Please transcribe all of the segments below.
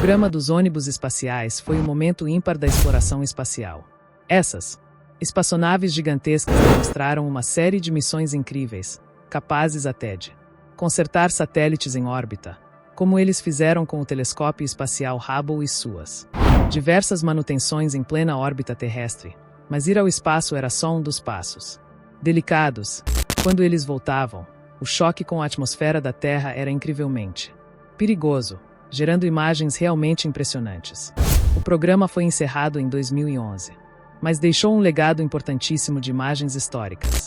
programa dos ônibus espaciais foi um momento ímpar da exploração espacial. Essas espaçonaves gigantescas demonstraram uma série de missões incríveis, capazes até de consertar satélites em órbita, como eles fizeram com o telescópio espacial Hubble e suas diversas manutenções em plena órbita terrestre, mas ir ao espaço era só um dos passos delicados. Quando eles voltavam, o choque com a atmosfera da Terra era incrivelmente perigoso, gerando imagens realmente impressionantes. O programa foi encerrado em 2011, mas deixou um legado importantíssimo de imagens históricas.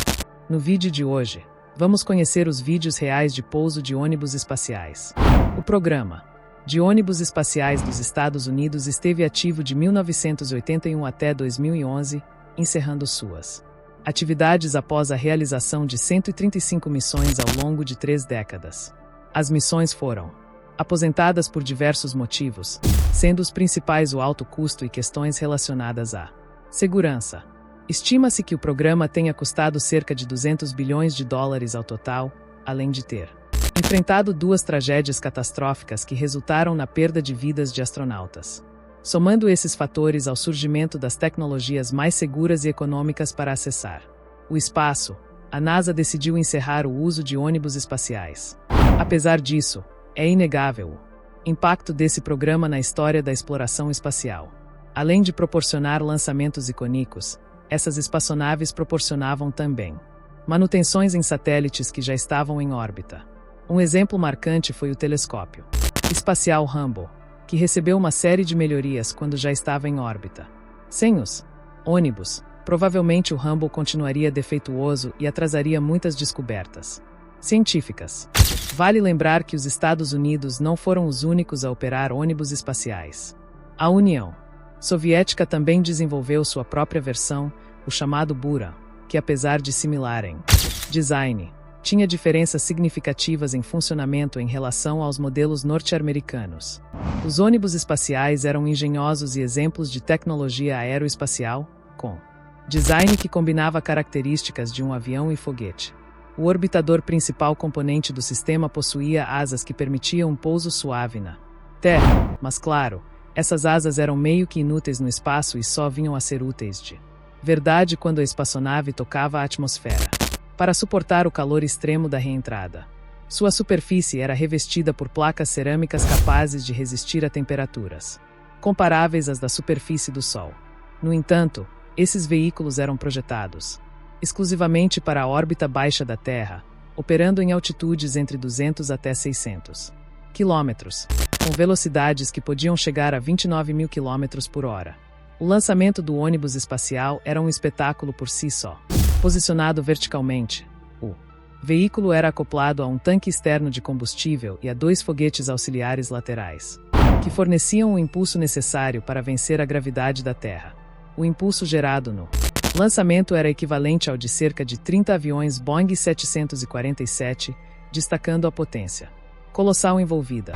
No vídeo de hoje, vamos conhecer os vídeos reais de pouso de ônibus espaciais. O programa de ônibus espaciais dos Estados Unidos esteve ativo de 1981 até 2011, encerrando suas atividades após a realização de 135 missões ao longo de 3 décadas. As missões foram aposentadas por diversos motivos, sendo os principais o alto custo e questões relacionadas à segurança. Estima-se que o programa tenha custado cerca de 200 bilhões de dólares ao total, além de ter enfrentado 2 tragédias catastróficas que resultaram na perda de vidas de astronautas. Somando esses fatores ao surgimento das tecnologias mais seguras e econômicas para acessar o espaço, a NASA decidiu encerrar o uso de ônibus espaciais. Apesar disso, é inegável o impacto desse programa na história da exploração espacial. Além de proporcionar lançamentos icônicos, essas espaçonaves proporcionavam também manutenções em satélites que já estavam em órbita. Um exemplo marcante foi o telescópio espacial Hubble, que recebeu uma série de melhorias quando já estava em órbita. Sem os ônibus, provavelmente o Hubble continuaria defeituoso e atrasaria muitas descobertas científicas. Vale lembrar que os Estados Unidos não foram os únicos a operar ônibus espaciais. A União Soviética também desenvolveu sua própria versão, o chamado Buran, que apesar de similar em design, tinha diferenças significativas em funcionamento em relação aos modelos norte-americanos. Os ônibus espaciais eram engenhosos e exemplos de tecnologia aeroespacial, com design que combinava características de um avião e foguete. O orbitador principal componente do sistema possuía asas que permitiam um pouso suave na Terra, mas claro, essas asas eram meio que inúteis no espaço e só vinham a ser úteis de verdade quando a espaçonave tocava a atmosfera, para suportar o calor extremo da reentrada. Sua superfície era revestida por placas cerâmicas capazes de resistir a temperaturas comparáveis às da superfície do Sol. No entanto, esses veículos eram projetados exclusivamente para a órbita baixa da Terra, operando em altitudes entre 200 até 600 quilômetros, com velocidades que podiam chegar a 29.000 km por hora. O lançamento do ônibus espacial era um espetáculo por si só. Posicionado verticalmente, o veículo era acoplado a um tanque externo de combustível e a 2 foguetes auxiliares laterais, que forneciam o impulso necessário para vencer a gravidade da Terra. O impulso gerado no lançamento era equivalente ao de cerca de 30 aviões Boeing 747, destacando a potência colossal envolvida.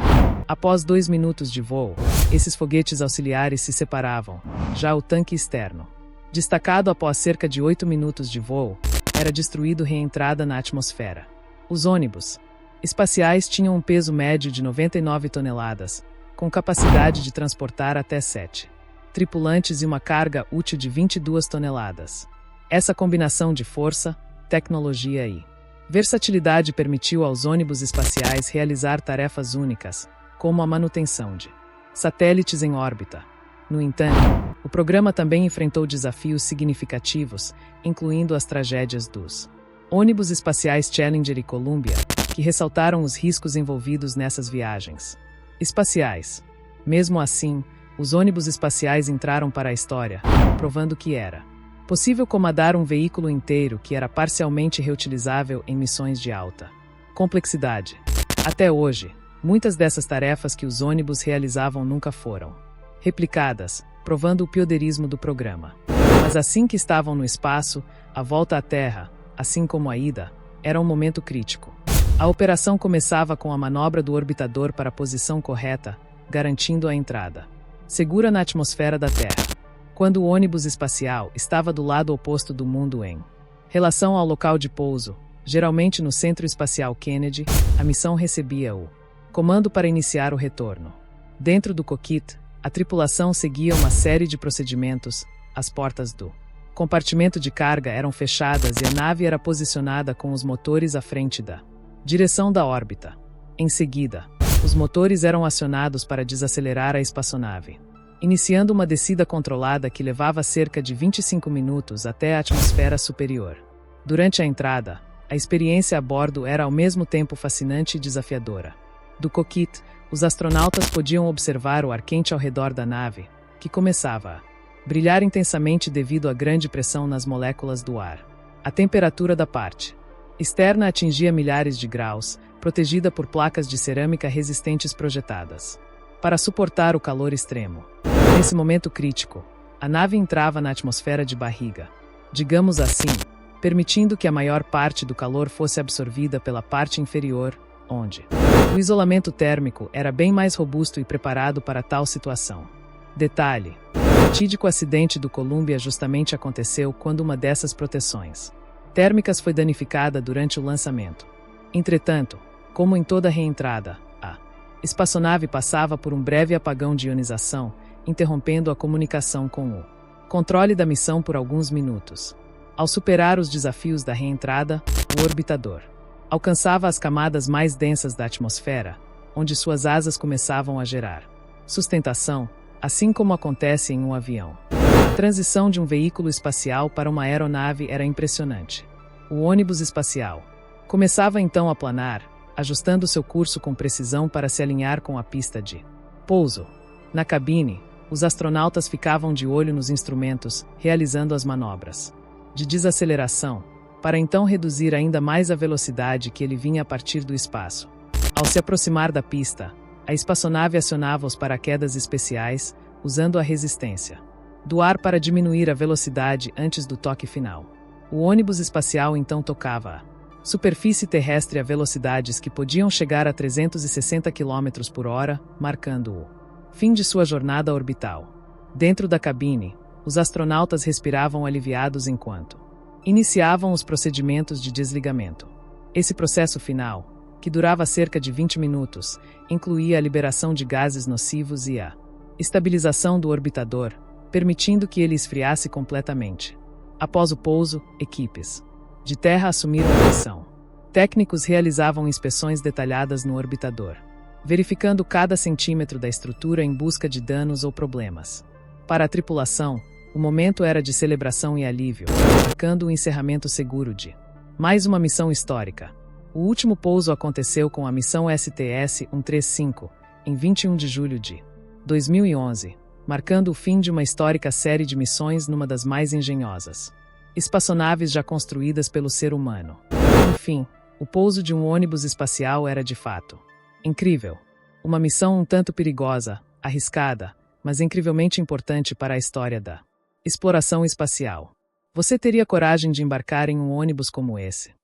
Após 2 minutos de voo, esses foguetes auxiliares se separavam. Já o tanque externo, destacado após cerca de 8 minutos de voo, era destruído reentrada na atmosfera. Os ônibus espaciais tinham um peso médio de 99 toneladas, com capacidade de transportar até 7 tripulantes e uma carga útil de 22 toneladas. Essa combinação de força, tecnologia e versatilidade permitiu aos ônibus espaciais realizar tarefas únicas, como a manutenção de satélites em órbita. No entanto, o programa também enfrentou desafios significativos, incluindo as tragédias dos ônibus espaciais Challenger e Columbia, que ressaltaram os riscos envolvidos nessas viagens espaciais. Mesmo assim, os ônibus espaciais entraram para a história, provando que era possível comandar um veículo inteiro que era parcialmente reutilizável em missões de alta complexidade. Até hoje, muitas dessas tarefas que os ônibus realizavam nunca foram replicadas, provando o pioneirismo do programa. Mas assim que estavam no espaço, a volta à Terra, assim como a ida, era um momento crítico. A operação começava com a manobra do orbitador para a posição correta, garantindo a entrada segura na atmosfera da Terra. Quando o ônibus espacial estava do lado oposto do mundo em relação ao local de pouso, geralmente no Centro Espacial Kennedy, a missão recebia o comando para iniciar o retorno. Dentro do cockpit, a tripulação seguia uma série de procedimentos. As portas do compartimento de carga eram fechadas e a nave era posicionada com os motores à frente da direção da órbita. Em seguida, os motores eram acionados para desacelerar a espaçonave, iniciando uma descida controlada que levava cerca de 25 minutos até a atmosfera superior. Durante a entrada, a experiência a bordo era ao mesmo tempo fascinante e desafiadora. Do cockpit, os astronautas podiam observar o ar quente ao redor da nave, que começava a brilhar intensamente devido à grande pressão nas moléculas do ar. A temperatura da parte externa atingia milhares de graus, protegida por placas de cerâmica resistentes projetadas para suportar o calor extremo. Nesse momento crítico, a nave entrava na atmosfera de barriga, digamos assim, permitindo que a maior parte do calor fosse absorvida pela parte inferior, onde o isolamento térmico era bem mais robusto e preparado para tal situação. Detalhe: o fatídico acidente do Columbia justamente aconteceu quando uma dessas proteções térmicas foi danificada durante o lançamento. Entretanto, como em toda reentrada, a espaçonave passava por um breve apagão de ionização, interrompendo a comunicação com o controle da missão por alguns minutos. Ao superar os desafios da reentrada, o orbitador alcançava as camadas mais densas da atmosfera, onde suas asas começavam a gerar sustentação, assim como acontece em um avião. A transição de um veículo espacial para uma aeronave era impressionante. O ônibus espacial começava então a planar, ajustando seu curso com precisão para se alinhar com a pista de pouso. Na cabine, os astronautas ficavam de olho nos instrumentos, realizando as manobras de desaceleração, para então reduzir ainda mais a velocidade que ele vinha a partir do espaço. Ao se aproximar da pista, a espaçonave acionava os paraquedas especiais, usando a resistência do ar para diminuir a velocidade antes do toque final. O ônibus espacial então tocava a superfície terrestre a velocidades que podiam chegar a 360 km por hora, marcando o fim de sua jornada orbital. Dentro da cabine, os astronautas respiravam aliviados enquanto iniciavam os procedimentos de desligamento. Esse processo final, que durava cerca de 20 minutos, incluía a liberação de gases nocivos e a estabilização do orbitador, permitindo que ele esfriasse completamente. Após o pouso, equipes de terra assumiram a missão. Técnicos realizavam inspeções detalhadas no orbitador, verificando cada centímetro da estrutura em busca de danos ou problemas. Para a tripulação, o momento era de celebração e alívio, marcando o encerramento seguro de mais uma missão histórica. O último pouso aconteceu com a missão STS-135, em 21 de julho de 2011, marcando o fim de uma histórica série de missões numa das mais engenhosas espaçonaves já construídas pelo ser humano. Enfim, o pouso de um ônibus espacial era de fato incrível. Uma missão um tanto perigosa, arriscada, mas incrivelmente importante para a história da exploração espacial. Você teria coragem de embarcar em um ônibus como esse?